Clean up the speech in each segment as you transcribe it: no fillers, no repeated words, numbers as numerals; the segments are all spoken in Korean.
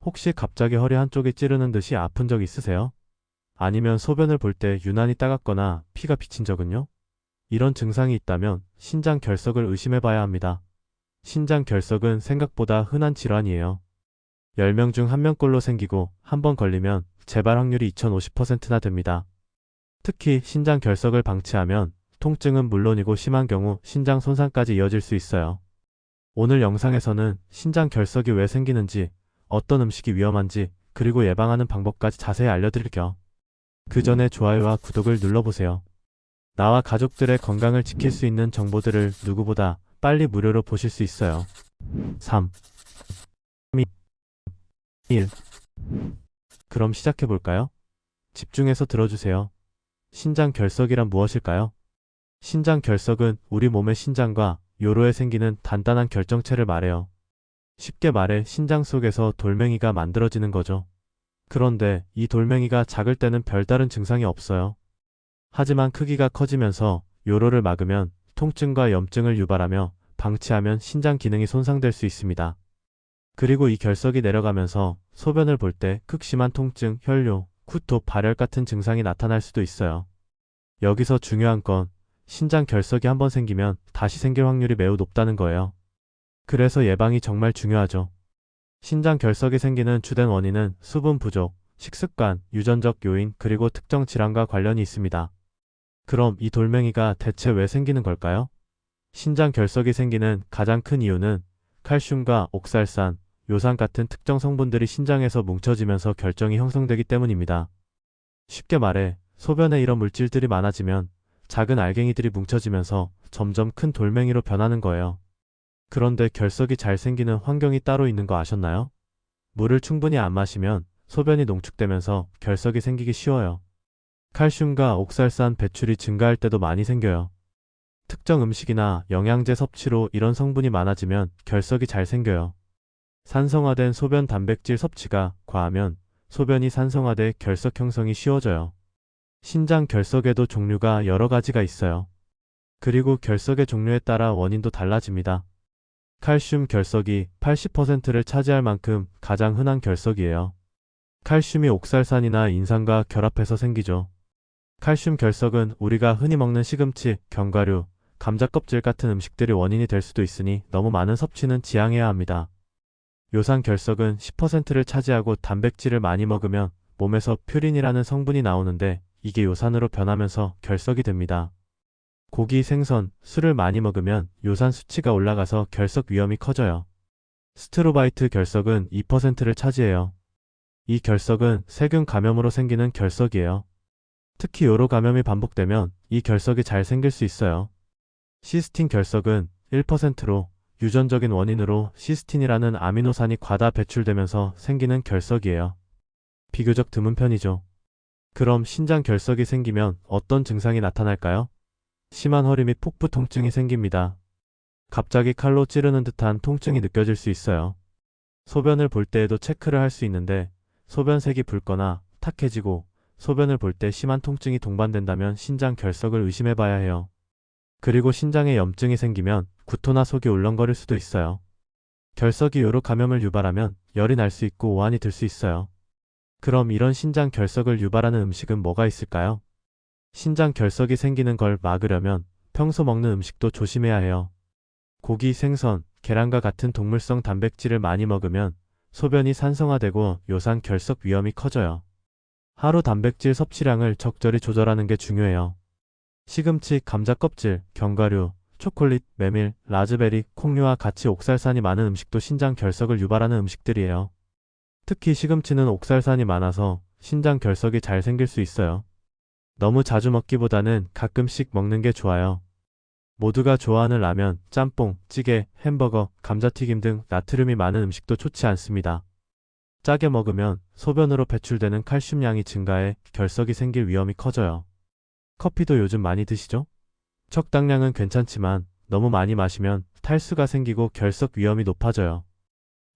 혹시 갑자기 허리 한쪽이 찌르는 듯이 아픈 적 있으세요? 아니면 소변을 볼 때 유난히 따갑거나 피가 비친 적은요? 이런 증상이 있다면 신장 결석을 의심해 봐야 합니다. 신장 결석은 생각보다 흔한 질환이에요. 10명 중 1명꼴로 생기고 한 번 걸리면 재발 확률이 2050%나 됩니다. 특히 신장 결석을 방치하면 통증은 물론이고 심한 경우 신장 손상까지 이어질 수 있어요. 오늘 영상에서는 신장 결석이 왜 생기는지, 어떤 음식이 위험한지, 그리고 예방하는 방법까지 자세히 알려드릴게요. 그 전에 좋아요와 구독을 눌러보세요. 나와 가족들의 건강을 지킬 수 있는 정보들을 누구보다 빨리 무료로 보실 수 있어요. 3, 2, 1. 그럼 시작해볼까요? 집중해서 들어주세요. 신장 결석이란 무엇일까요? 신장 결석은 우리 몸의 신장과 요로에 생기는 단단한 결정체를 말해요. 쉽게 말해 신장 속에서 돌멩이가 만들어지는 거죠. 그런데 이 돌멩이가 작을 때는 별다른 증상이 없어요. 하지만 크기가 커지면서 요로를 막으면 통증과 염증을 유발하며 방치하면 신장 기능이 손상될 수 있습니다. 그리고 이 결석이 내려가면서 소변을 볼 때 극심한 통증, 혈뇨, 구토, 발열 같은 증상이 나타날 수도 있어요. 여기서 중요한 건 신장 결석이 한번 생기면 다시 생길 확률이 매우 높다는 거예요. 그래서 예방이 정말 중요하죠. 신장 결석이 생기는 주된 원인은 수분 부족, 식습관, 유전적 요인, 그리고 특정 질환과 관련이 있습니다. 그럼 이 돌멩이가 대체 왜 생기는 걸까요? 신장 결석이 생기는 가장 큰 이유는 칼슘과 옥살산, 요산 같은 특정 성분들이 신장에서 뭉쳐지면서 결정이 형성되기 때문입니다. 쉽게 말해 소변에 이런 물질들이 많아지면 작은 알갱이들이 뭉쳐지면서 점점 큰 돌멩이로 변하는 거예요. 그런데 결석이 잘 생기는 환경이 따로 있는 거 아셨나요? 물을 충분히 안 마시면 소변이 농축되면서 결석이 생기기 쉬워요. 칼슘과 옥살산 배출이 증가할 때도 많이 생겨요. 특정 음식이나 영양제 섭취로 이런 성분이 많아지면 결석이 잘 생겨요. 산성화된 소변 단백질 섭취가 과하면 소변이 산성화돼 결석 형성이 쉬워져요. 신장 결석에도 종류가 여러 가지가 있어요. 그리고 결석의 종류에 따라 원인도 달라집니다. 칼슘 결석이 80%를 차지할 만큼 가장 흔한 결석이에요. 칼슘이 옥살산이나 인삼과 결합해서 생기죠. 칼슘 결석은 우리가 흔히 먹는 시금치, 견과류, 감자 껍질 같은 음식들이 원인이 될 수도 있으니 너무 많은 섭취는 지양해야 합니다. 요산 결석은 10%를 차지하고 단백질을 많이 먹으면 몸에서 퓨린이라는 성분이 나오는데 이게 요산으로 변하면서 결석이 됩니다. 고기, 생선, 술을 많이 먹으면 요산 수치가 올라가서 결석 위험이 커져요. 스트로바이트 결석은 2%를 차지해요. 이 결석은 세균 감염으로 생기는 결석이에요. 특히 요로 감염이 반복되면 이 결석이 잘 생길 수 있어요. 시스틴 결석은 1%로 유전적인 원인으로 시스틴이라는 아미노산이 과다 배출되면서 생기는 결석이에요. 비교적 드문 편이죠. 그럼 신장 결석이 생기면 어떤 증상이 나타날까요? 심한 허리 및 복부 통증이 생깁니다. 갑자기 칼로 찌르는 듯한 통증이 느껴질 수 있어요. 소변을 볼 때에도 체크를 할 수 있는데 소변색이 붉거나 탁해지고 소변을 볼 때 심한 통증이 동반된다면 신장 결석을 의심해 봐야 해요. 그리고 신장에 염증이 생기면 구토나 속이 울렁거릴 수도 있어요. 결석이 요로 감염을 유발하면 열이 날 수 있고 오한이 들 수 있어요. 그럼 이런 신장 결석을 유발하는 음식은 뭐가 있을까요? 신장 결석이 생기는 걸 막으려면 평소 먹는 음식도 조심해야 해요. 고기, 생선, 계란과 같은 동물성 단백질을 많이 먹으면 소변이 산성화되고 요산 결석 위험이 커져요. 하루 단백질 섭취량을 적절히 조절하는 게 중요해요. 시금치, 감자 껍질, 견과류, 초콜릿, 메밀, 라즈베리, 콩류와 같이 옥살산이 많은 음식도 신장 결석을 유발하는 음식들이에요. 특히 시금치는 옥살산이 많아서 신장 결석이 잘 생길 수 있어요. 너무 자주 먹기보다는 가끔씩 먹는 게 좋아요. 모두가 좋아하는 라면, 짬뽕, 찌개, 햄버거, 감자튀김 등 나트륨이 많은 음식도 좋지 않습니다. 짜게 먹으면 소변으로 배출되는 칼슘량이 증가해 결석이 생길 위험이 커져요. 커피도 요즘 많이 드시죠? 적당량은 괜찮지만 너무 많이 마시면 탈수가 생기고 결석 위험이 높아져요.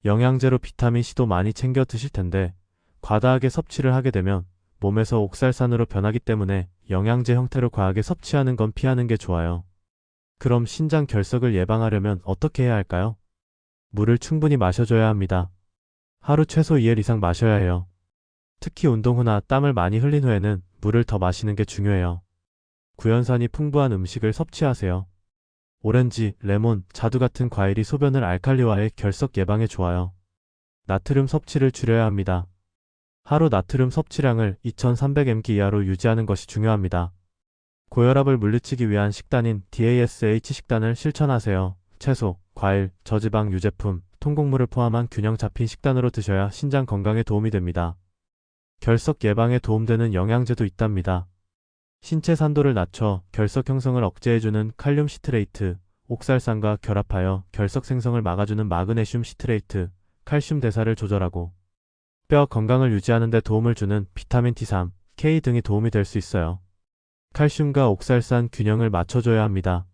영양제로 비타민C도 많이 챙겨 드실 텐데 과다하게 섭취를 하게 되면 몸에서 옥살산으로 변하기 때문에 영양제 형태로 과하게 섭취하는 건 피하는 게 좋아요. 그럼 신장 결석을 예방하려면 어떻게 해야 할까요? 물을 충분히 마셔줘야 합니다. 하루 최소 2일 이상 마셔야 해요. 특히 운동 후나 땀을 많이 흘린 후에는 물을 더 마시는 게 중요해요. 구연산이 풍부한 음식을 섭취하세요. 오렌지, 레몬, 자두 같은 과일이 소변을 알칼리화해 결석 예방에 좋아요. 나트륨 섭취를 줄여야 합니다. 하루 나트륨 섭취량을 2300mg 이하로 유지하는 것이 중요합니다. 고혈압을 물리치기 위한 식단인 DASH 식단을 실천하세요. 채소, 과일, 저지방 유제품, 통곡물을 포함한 균형 잡힌 식단으로 드셔야 신장 건강에 도움이 됩니다. 결석 예방에 도움되는 영양제도 있답니다. 신체 산도를 낮춰 결석 형성을 억제해주는 칼륨 시트레이트, 옥살산과 결합하여 결석 생성을 막아주는 마그네슘 시트레이트, 칼슘 대사를 조절하고 뼈 건강을 유지하는 데 도움을 주는 비타민 T3, K 등이 도움이 될 수 있어요. 칼슘과 옥살산 균형을 맞춰줘야 합니다.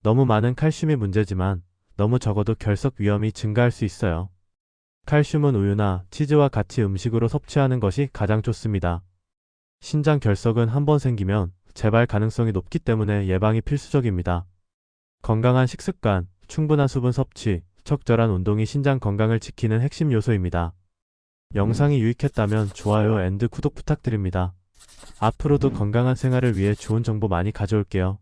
너무 많은 칼슘이 문제지만 너무 적어도 결석 위험이 증가할 수 있어요. 칼슘은 우유나 치즈와 같이 음식으로 섭취하는 것이 가장 좋습니다. 신장 결석은 한번 생기면 재발 가능성이 높기 때문에 예방이 필수적입니다. 건강한 식습관, 충분한 수분 섭취, 적절한 운동이 신장 건강을 지키는 핵심 요소입니다. 영상이 유익했다면 좋아요 앤드 구독 부탁드립니다. 앞으로도 건강한 생활을 위해 좋은 정보 많이 가져올게요.